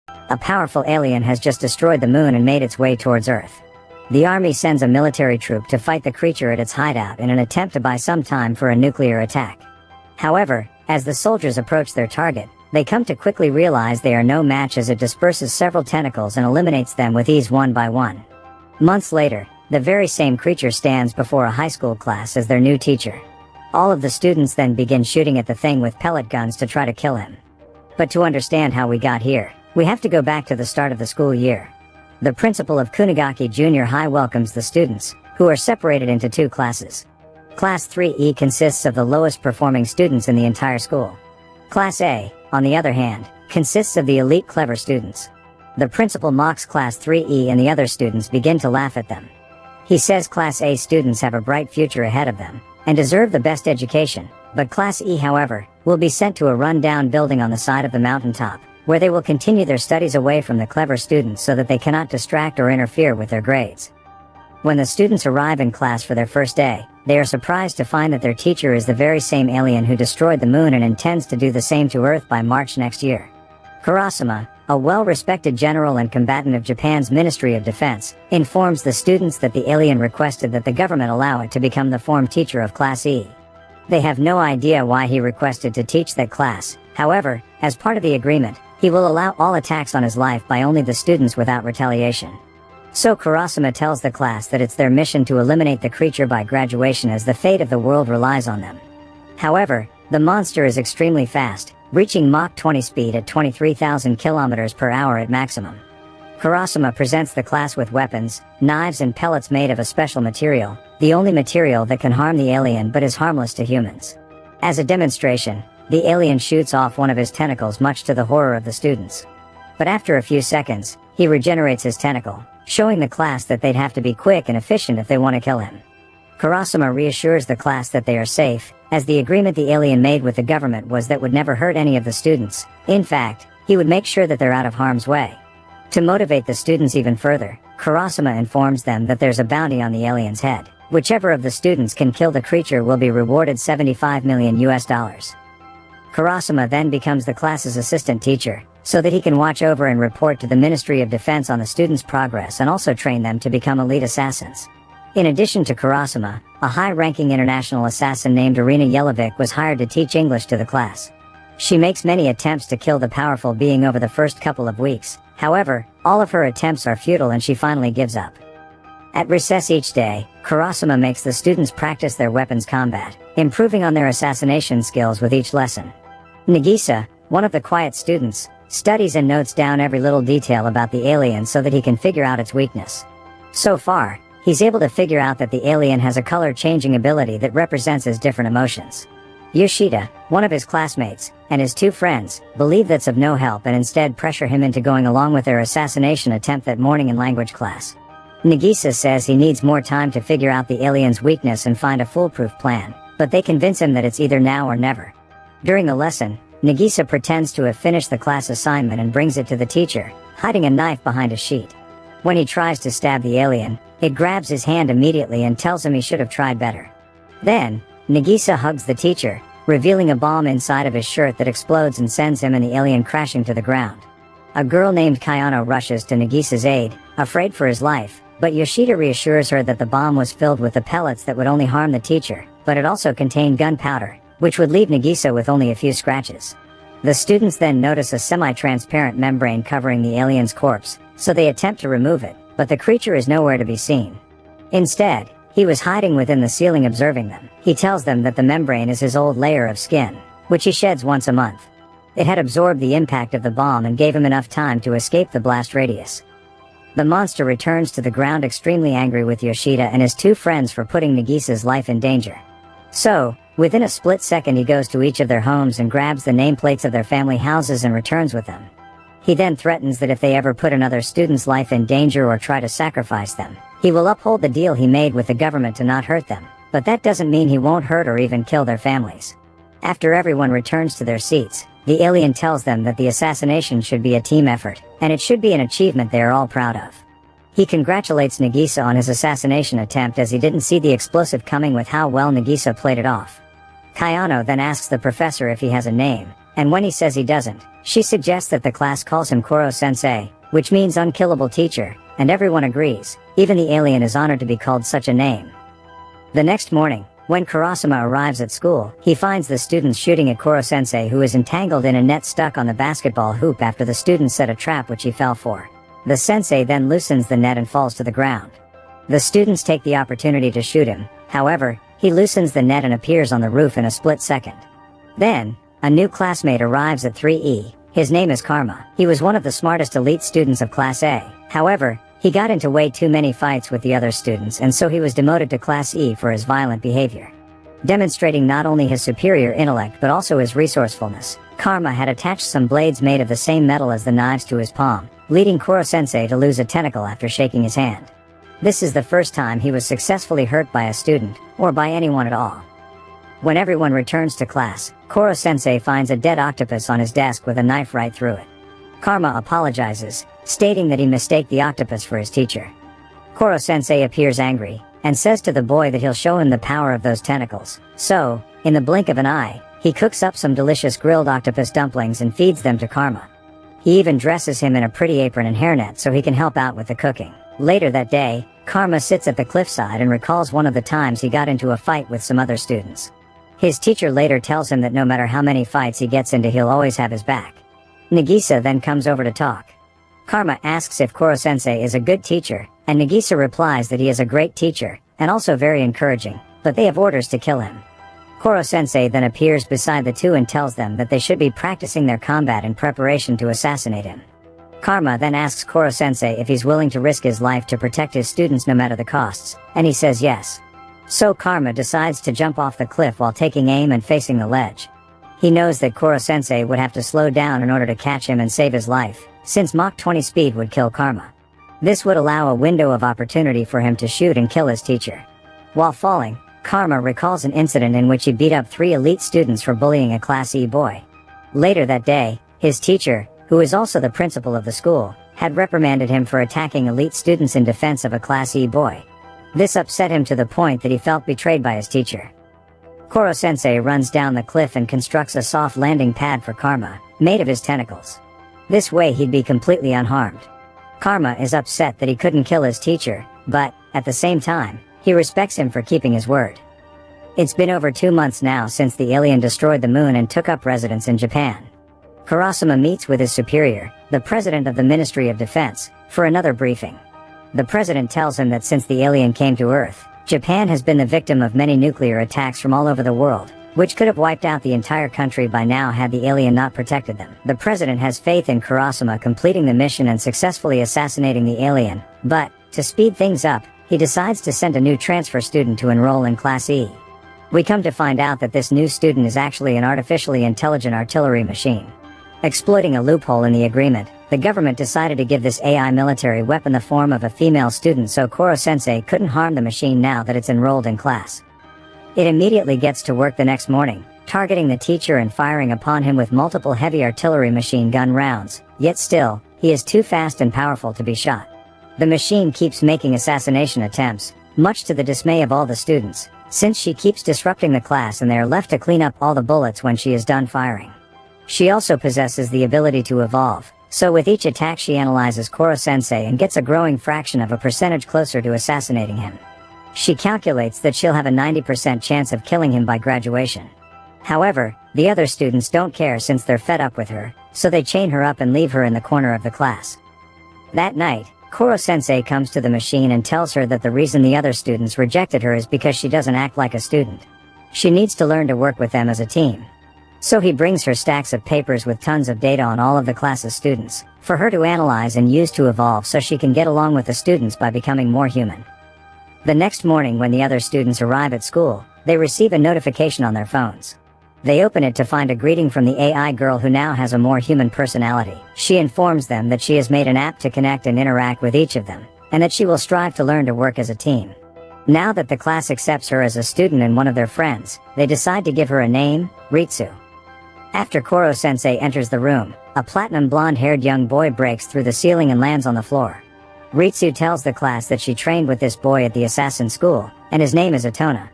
A powerful alien has just destroyed the moon and made its way towards Earth. The army sends a military troop to fight the creature at its hideout in an attempt to buy some time for a nuclear attack. However, as the soldiers approach their target, they come to quickly realize they are no match as it disperses several tentacles and eliminates them with ease one by one. Months later, the very same creature stands before a high school class as their new teacher. All of the students then begin shooting at the thing with pellet guns to try to kill him. But to understand how we got here, we have to go back to the start of the school year. The principal of Kunigaki Junior High welcomes the students, who are separated into two classes. Class 3E consists of the lowest performing students in the entire school. Class A, on the other hand, consists of the elite clever students. The principal mocks Class 3E and the other students begin to laugh at them. He says Class A students have a bright future ahead of them, and deserve the best education, but Class E, however, will be sent to a run-down building on the side of the mountaintop, where they will continue their studies away from the clever students so that they cannot distract or interfere with their grades. When the students arrive in class for their first day, they are surprised to find that their teacher is the very same alien who destroyed the moon and intends to do the same to Earth by March next year. Kurasama, a well-respected general and combatant of Japan's Ministry of Defense, informs the students that the alien requested that the government allow it to become the form teacher of Class E. They have no idea why he requested to teach that class. However, as part of the agreement, he will allow all attacks on his life by only the students without retaliation. So Kurasama tells the class that it's their mission to eliminate the creature by graduation as the fate of the world relies on them. However, the monster is extremely fast, reaching Mach 20 speed at 23,000 kilometers per hour at maximum. Kurasama presents the class with weapons, knives and pellets made of a special material, the only material that can harm the alien but is harmless to humans. As a demonstration, the alien shoots off one of his tentacles, much to the horror of the students. But after a few seconds, he regenerates his tentacle, showing the class that they'd have to be quick and efficient if they want to kill him. Kurasama reassures the class that they are safe, as the agreement the alien made with the government was that would never hurt any of the students. In fact, he would make sure that they're out of harm's way. To motivate the students even further, Kurasama informs them that there's a bounty on the alien's head. Whichever of the students can kill the creature will be rewarded $75 million. Kurasama then becomes the class's assistant teacher, so that he can watch over and report to the Ministry of Defense on the students' progress and also train them to become elite assassins. In addition to Kurasama, a high-ranking international assassin named Irina Yelovic was hired to teach English to the class. She makes many attempts to kill the powerful being over the first couple of weeks. However, all of her attempts are futile and she finally gives up. At recess each day, Kurasama makes the students practice their weapons combat, improving on their assassination skills with each lesson. Nagisa, one of the quiet students, studies and notes down every little detail about the alien so that he can figure out its weakness. So far, he's able to figure out that the alien has a color-changing ability that represents his different emotions. Yoshida, one of his classmates, and his two friends, believe that's of no help and instead pressure him into going along with their assassination attempt that morning in language class. Nagisa says he needs more time to figure out the alien's weakness and find a foolproof plan, but they convince him that it's either now or never. During the lesson, Nagisa pretends to have finished the class assignment and brings it to the teacher, hiding a knife behind a sheet. When he tries to stab the alien, it grabs his hand immediately and tells him he should have tried better. Then, Nagisa hugs the teacher, revealing a bomb inside of his shirt that explodes and sends him and the alien crashing to the ground. A girl named Kayano rushes to Nagisa's aid, afraid for his life, but Yoshida reassures her that the bomb was filled with the pellets that would only harm the teacher, but it also contained gunpowder, which would leave Nagisa with only a few scratches. The students then notice a semi-transparent membrane covering the alien's corpse, so they attempt to remove it, but the creature is nowhere to be seen. Instead, he was hiding within the ceiling observing them. He tells them that the membrane is his old layer of skin, which he sheds once a month. It had absorbed the impact of the bomb and gave him enough time to escape the blast radius. The monster returns to the ground extremely angry with Yoshida and his two friends for putting Nagisa's life in danger. So, within a split second he goes to each of their homes and grabs the nameplates of their family houses and returns with them. He then threatens that if they ever put another student's life in danger or try to sacrifice them, he will uphold the deal he made with the government to not hurt them, but that doesn't mean he won't hurt or even kill their families. After everyone returns to their seats, the alien tells them that the assassination should be a team effort, and it should be an achievement they are all proud of. He congratulates Nagisa on his assassination attempt as he didn't see the explosive coming with how well Nagisa played it off. Kayano then asks the professor if he has a name, And when he says he doesn't, she suggests that the class calls him Koro-sensei, which means unkillable teacher, and everyone agrees. Even the alien is honored to be called such a name. The next morning, when Kurosama arrives at school, he finds the students shooting at Koro-sensei, who is entangled in a net stuck on the basketball hoop after the students set a trap which he fell for. The sensei then loosens the net and falls to the ground. The students take the opportunity to shoot him. However, he loosens the net and appears on the roof in a split second. Then, a new classmate arrives at 3E. His name is Karma. He was one of the smartest elite students of Class A. However, he got into way too many fights with the other students, and so he was demoted to Class E for his violent behavior. Demonstrating not only his superior intellect but also his resourcefulness, Karma had attached some blades made of the same metal as the knives to his palm, leading Koro-sensei to lose a tentacle after shaking his hand. This is the first time he was successfully hurt by a student, or by anyone at all. When everyone returns to class, Koro-sensei finds a dead octopus on his desk with a knife right through it. Karma apologizes, stating that he mistaked the octopus for his teacher. Koro-sensei appears angry, and says to the boy that he'll show him the power of those tentacles. So, in the blink of an eye, he cooks up some delicious grilled octopus dumplings and feeds them to Karma. He even dresses him in a pretty apron and hairnet so he can help out with the cooking. Later that day, Karma sits at the cliffside and recalls one of the times he got into a fight with some other students. His teacher later tells him that no matter how many fights he gets into, he'll always have his back. Nagisa then comes over to talk. Karma asks if Koro-sensei is a good teacher, and Nagisa replies that he is a great teacher, and also very encouraging, but they have orders to kill him. Koro-sensei then appears beside the two and tells them that they should be practicing their combat in preparation to assassinate him. Karma then asks Koro-sensei if he's willing to risk his life to protect his students no matter the costs, and he says yes. So Karma decides to jump off the cliff while taking aim and facing the ledge. He knows that Koro-sensei would have to slow down in order to catch him and save his life, since Mach 20 speed would kill Karma. This would allow a window of opportunity for him to shoot and kill his teacher. While falling, Karma recalls an incident in which he beat up 3 elite students for bullying a Class E boy. Later that day, his teacher, who is also the principal of the school, had reprimanded him for attacking elite students in defense of a Class E boy. This upset him to the point that he felt betrayed by his teacher. Koro-sensei runs down the cliff and constructs a soft landing pad for Karma, made of his tentacles. This way he'd be completely unharmed. Karma is upset that he couldn't kill his teacher, but, at the same time, he respects him for keeping his word. It's been over 2 months now since the alien destroyed the moon and took up residence in Japan. Kurosama meets with his superior, the president of the Ministry of Defense, for another briefing. The president tells him that since the alien came to Earth, Japan has been the victim of many nuclear attacks from all over the world, which could have wiped out the entire country by now had the alien not protected them. The president has faith in Kurosama completing the mission and successfully assassinating the alien, but, to speed things up, he decides to send a new transfer student to enroll in Class E. We come to find out that this new student is actually an artificially intelligent artillery machine. Exploiting a loophole in the agreement, the government decided to give this AI military weapon the form of a female student so Koro-sensei couldn't harm the machine now that it's enrolled in class. It immediately gets to work the next morning, targeting the teacher and firing upon him with multiple heavy artillery machine gun rounds, yet still, he is too fast and powerful to be shot. The machine keeps making assassination attempts, much to the dismay of all the students, since she keeps disrupting the class and they are left to clean up all the bullets when she is done firing. She also possesses the ability to evolve, so with each attack she analyzes Koro-sensei and gets a growing fraction of a percentage closer to assassinating him. She calculates that she'll have a 90% chance of killing him by graduation. However, the other students don't care since they're fed up with her, so they chain her up and leave her in the corner of the class. That night, Koro-sensei comes to the machine and tells her that the reason the other students rejected her is because she doesn't act like a student. She needs to learn to work with them as a team. So he brings her stacks of papers with tons of data on all of the class's students, for her to analyze and use to evolve so she can get along with the students by becoming more human. The next morning when the other students arrive at school, they receive a notification on their phones. They open it to find a greeting from the AI girl who now has a more human personality. She informs them that she has made an app to connect and interact with each of them, and that she will strive to learn to work as a team. Now that the class accepts her as a student and one of their friends, they decide to give her a name, Ritsu. After Koro-sensei enters the room, a platinum blonde-haired young boy breaks through the ceiling and lands on the floor. Ritsu tells the class that she trained with this boy at the assassin school, and his name is Atona.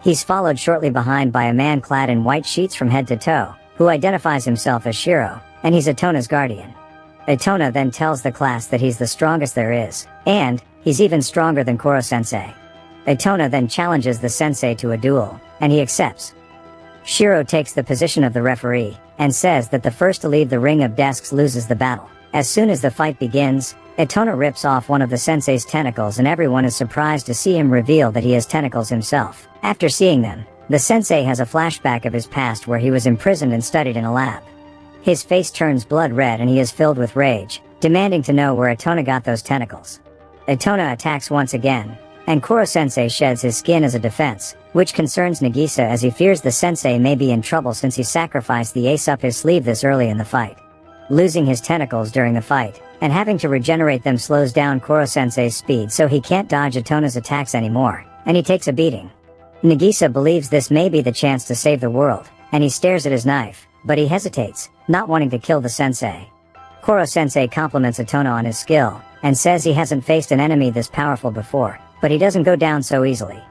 He's followed shortly behind by a man clad in white sheets from head to toe, who identifies himself as Shiro, and he's Atona's guardian. Atona then tells the class that he's the strongest there is, and he's even stronger than Koro-sensei. Atona then challenges the sensei to a duel, and he accepts. Shiro takes the position of the referee, and says that the first to leave the ring of desks loses the battle. As soon as the fight begins, Atona rips off one of the sensei's tentacles and everyone is surprised to see him reveal that he has tentacles himself. After seeing them, the sensei has a flashback of his past where he was imprisoned and studied in a lab. His face turns blood red and he is filled with rage, demanding to know where Atona got those tentacles. Atona attacks once again, and Koro-sensei sheds his skin as a defense, which concerns Nagisa as he fears the sensei may be in trouble since he sacrificed the ace up his sleeve this early in the fight. Losing his tentacles during the fight, and having to regenerate them slows down Koro-sensei's speed so he can't dodge Atona's attacks anymore, and he takes a beating. Nagisa believes this may be the chance to save the world, and he stares at his knife, but he hesitates, not wanting to kill the sensei. Koro-sensei compliments Atona on his skill, and says he hasn't faced an enemy this powerful before, but he doesn't go down so easily.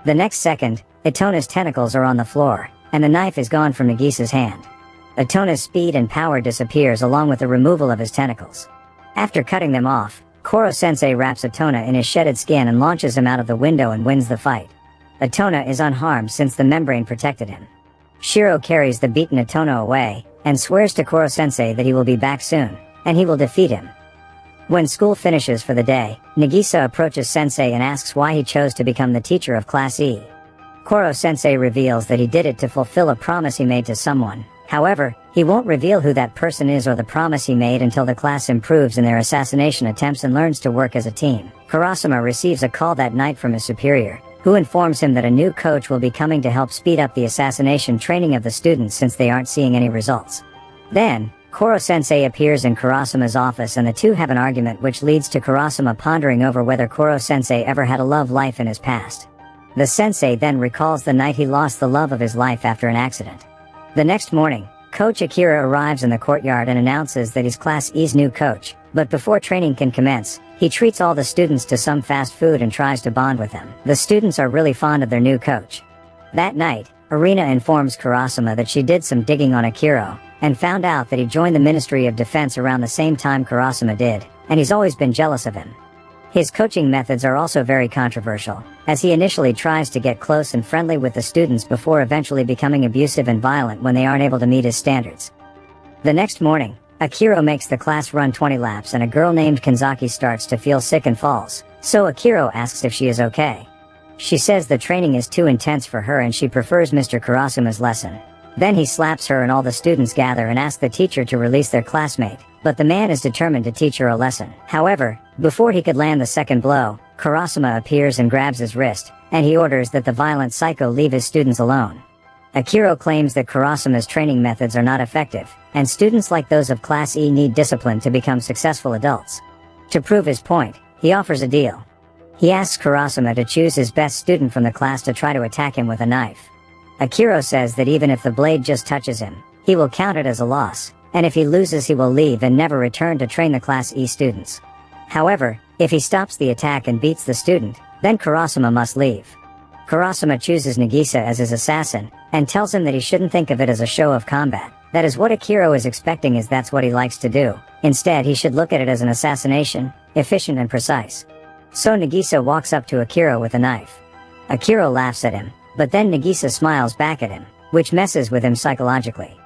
The next second, Atona's tentacles are on the floor, and the knife is gone from Nagisa's hand. Atona's speed and power disappears along with the removal of his tentacles. After cutting them off, Koro-sensei wraps Atona in his shedded skin and launches him out of the window and wins the fight. Atona is unharmed since the membrane protected him. Shiro carries the beaten Atona away, and swears to Koro-sensei that he will be back soon, and he will defeat him. When school finishes for the day, Nagisa approaches Sensei and asks why he chose to become the teacher of Class E. Koro-sensei reveals that he did it to fulfill a promise he made to someone. However, he won't reveal who that person is or the promise he made until the class improves in their assassination attempts and learns to work as a team. Kurasama receives a call that night from his superior, who informs him that a new coach will be coming to help speed up the assassination training of the students since they aren't seeing any results. Then, Koro-sensei appears in Kurasama's office and the two have an argument which leads to Kurasama pondering over whether Koro-sensei ever had a love life in his past. The sensei then recalls the night he lost the love of his life after an accident. The next morning, Coach Akira arrives in the courtyard and announces that he's Class E's new coach, but before training can commence, he treats all the students to some fast food and tries to bond with them. The students are really fond of their new coach. That night, Arina informs Kurasama that she did some digging on Akira, and found out that he joined the Ministry of Defense around the same time Kurasama did, and he's always been jealous of him. His coaching methods are also very controversial, as he initially tries to get close and friendly with the students before eventually becoming abusive and violent when they aren't able to meet his standards. The next morning, Akira makes the class run 20 laps and a girl named Kanzaki starts to feel sick and falls, so Akira asks if she is okay. She says the training is too intense for her and she prefers Mr. Kurasama's lesson. Then he slaps her and all the students gather and ask the teacher to release their classmate, but the man is determined to teach her a lesson. However, before he could land the second blow, Kurasama appears and grabs his wrist, and he orders that the violent psycho leave his students alone. Akira claims that Kurasama's training methods are not effective, and students like those of Class E need discipline to become successful adults. To prove his point, he offers a deal. He asks Kurasama to choose his best student from the class to try to attack him with a knife. Akira says that even if the blade just touches him, he will count it as a loss, and if he loses he will leave and never return to train the Class E students. However, if he stops the attack and beats the student, then Kurasama must leave. Kurasama chooses Nagisa as his assassin, and tells him that he shouldn't think of it as a show of combat. That is what Akira is expecting as that's what he likes to do. Instead he should look at it as an assassination, efficient and precise. So Nagisa walks up to Akira with a knife. Akira laughs at him, but then Nagisa smiles back at him, which messes with him psychologically.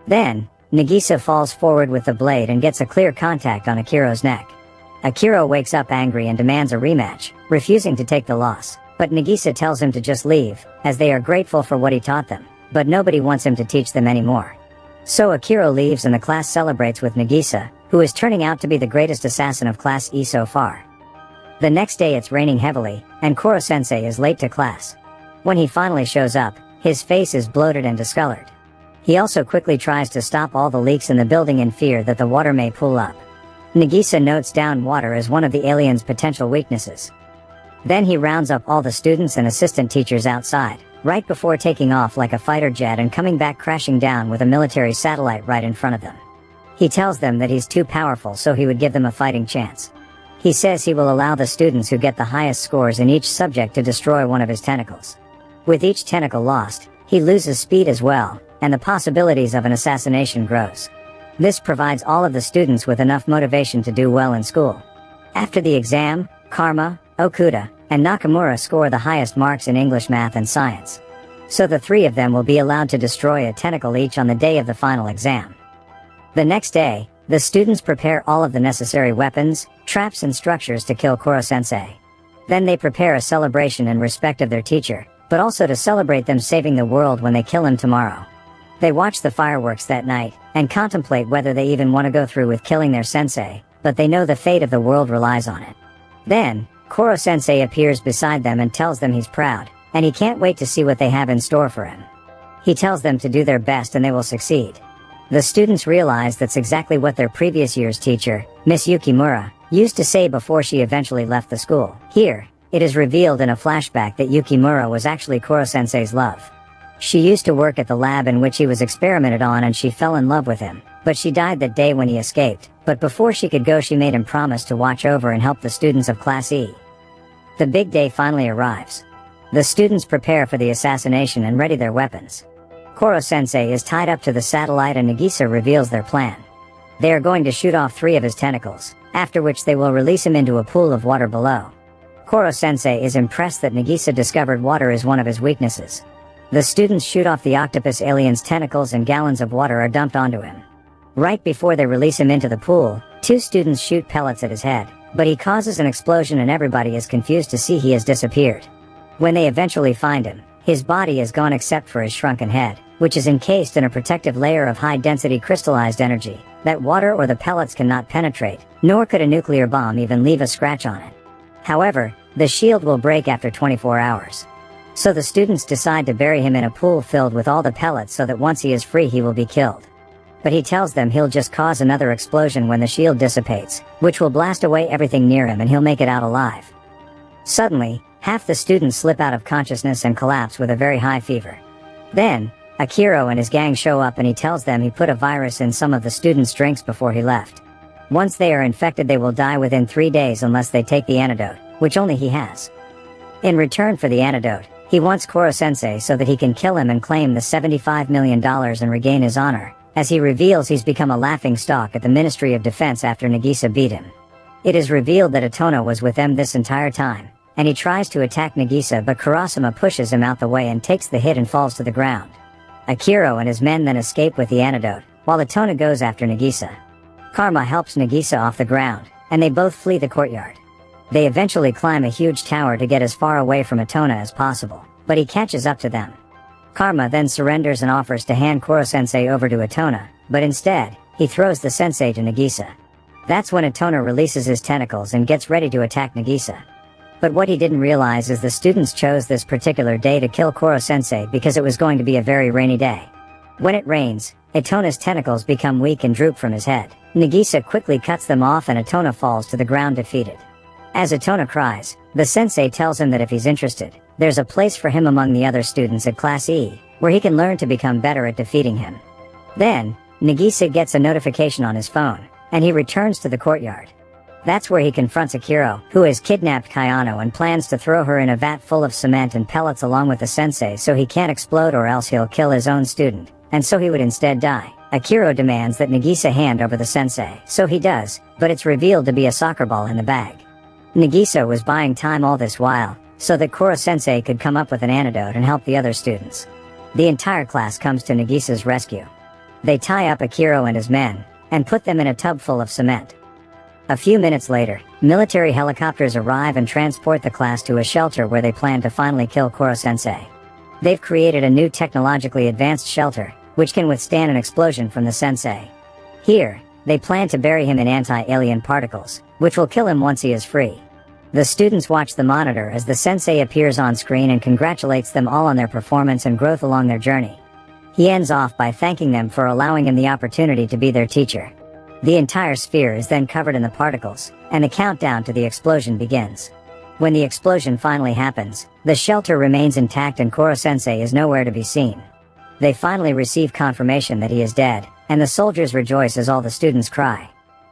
Then, Nagisa falls forward with the blade and gets a clear contact on Akira's neck. Akira wakes up angry and demands a rematch, refusing to take the loss, but Nagisa tells him to just leave, as they are grateful for what he taught them, but nobody wants him to teach them anymore. So Akira leaves and the class celebrates with Nagisa, who is turning out to be the greatest assassin of Class E so far. The next day it's raining heavily, and Koro-sensei is late to class. When he finally shows up, his face is bloated and discolored. He also quickly tries to stop all the leaks in the building in fear that the water may pool up. Nagisa notes down water as one of the alien's potential weaknesses. Then he rounds up all the students and assistant teachers outside, right before taking off like a fighter jet and coming back crashing down with a military satellite right in front of them. He tells them that he's too powerful so he would give them a fighting chance. He says he will allow the students who get the highest scores in each subject to destroy one of his tentacles. With each tentacle lost, he loses speed as well, and the possibilities of an assassination grows. This provides all of the students with enough motivation to do well in school. After the exam, Karma, Okuda, and Nakamura score the highest marks in English, math, and science. So the three of them will be allowed to destroy a tentacle each on the day of the final exam. The next day, the students prepare all of the necessary weapons, traps, and structures to kill Koro-sensei. Then they prepare a celebration in respect of their teacher, but also to celebrate them saving the world when they kill him tomorrow. They watch the fireworks that night, and contemplate whether they even want to go through with killing their sensei, but they know the fate of the world relies on it. Then, Koro-sensei appears beside them and tells them he's proud, and he can't wait to see what they have in store for him. He tells them to do their best and they will succeed. The students realize that's exactly what their previous year's teacher, Miss Yukimura, used to say before she eventually left the school. Here, it is revealed in a flashback that Yukimura was actually Koro-sensei's love. She used to work at the lab in which he was experimented on, and she fell in love with him, but she died that day when he escaped. But before she could go, she made him promise to watch over and help the students of Class E. The big day finally arrives. The students prepare for the assassination and ready their weapons. Koro-sensei is tied up to the satellite and Nagisa reveals their plan. They are going to shoot off 3 of his tentacles, after which they will release him into a pool of water below. Koro-sensei is impressed that Nagisa discovered water is one of his weaknesses. The students shoot off the octopus alien's tentacles and gallons of water are dumped onto him. Right before they release him into the pool, 2 students shoot pellets at his head, but he causes an explosion and everybody is confused to see he has disappeared. When they eventually find him, his body is gone except for his shrunken head, which is encased in a protective layer of high-density crystallized energy that water or the pellets cannot penetrate, nor could a nuclear bomb even leave a scratch on it. However, the shield will break after 24 hours. So the students decide to bury him in a pool filled with all the pellets so that once he is free he will be killed. But he tells them he'll just cause another explosion when the shield dissipates, which will blast away everything near him and he'll make it out alive. Suddenly, half the students slip out of consciousness and collapse with a very high fever. Then, Akiro and his gang show up and he tells them he put a virus in some of the students' drinks before he left. Once they are infected they will die within 3 days unless they take the antidote, which only he has. In return for the antidote, he wants Koro-sensei so that he can kill him and claim the $75 million and regain his honor, as he reveals he's become a laughingstock at the Ministry of Defense after Nagisa beat him. It is revealed that Otona was with them this entire time, and he tries to attack Nagisa but Kurasama pushes him out the way and takes the hit and falls to the ground. Akiro and his men then escape with the antidote, while Otona goes after Nagisa. Karma helps Nagisa off the ground, and they both flee the courtyard. They eventually climb a huge tower to get as far away from Otona as possible, but he catches up to them. Karma then surrenders and offers to hand Koro-sensei over to Otona, but instead, he throws the sensei to Nagisa. That's when Otona releases his tentacles and gets ready to attack Nagisa. But what he didn't realize is the students chose this particular day to kill Koro-sensei because it was going to be a very rainy day. When it rains, Otona's tentacles become weak and droop from his head. Nagisa quickly cuts them off and Otona falls to the ground defeated. As Otona cries, the sensei tells him that if he's interested, there's a place for him among the other students at Class E, where he can learn to become better at defeating him. Then, Nagisa gets a notification on his phone, and he returns to the courtyard. That's where he confronts Akiro, who has kidnapped Kayano and plans to throw her in a vat full of cement and pellets along with the sensei so he can't explode or else he'll kill his own student, and so he would instead die. Akiro demands that Nagisa hand over the sensei, so he does, but it's revealed to be a soccer ball in the bag. Nagisa was buying time all this while, so that Koro-sensei could come up with an antidote and help the other students. The entire class comes to Nagisa's rescue. They tie up Akiro and his men, and put them in a tub full of cement. A few minutes later, military helicopters arrive and transport the class to a shelter where they plan to finally kill Koro-sensei. They've created a new technologically advanced shelter, which can withstand an explosion from the sensei. Here, they plan to bury him in anti-alien particles, which will kill him once he is free. The students watch the monitor as the sensei appears on screen and congratulates them all on their performance and growth along their journey. He ends off by thanking them for allowing him the opportunity to be their teacher. The entire sphere is then covered in the particles, and the countdown to the explosion begins. When the explosion finally happens, the shelter remains intact and Koro-sensei is nowhere to be seen. They finally receive confirmation that he is dead, and the soldiers rejoice as all the students cry.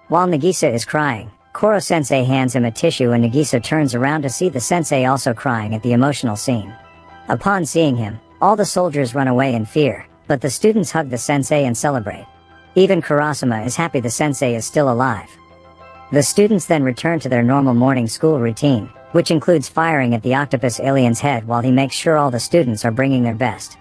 While Nagisa is crying, Koro-sensei hands him a tissue and Nagisa turns around to see the sensei also crying at the emotional scene. Upon seeing him, all the soldiers run away in fear, But the students hug the sensei and celebrate. Even Kurasama is happy the sensei is still alive. The students then return to their normal morning school routine, which includes firing at the octopus alien's head while he makes sure all the students are bringing their best.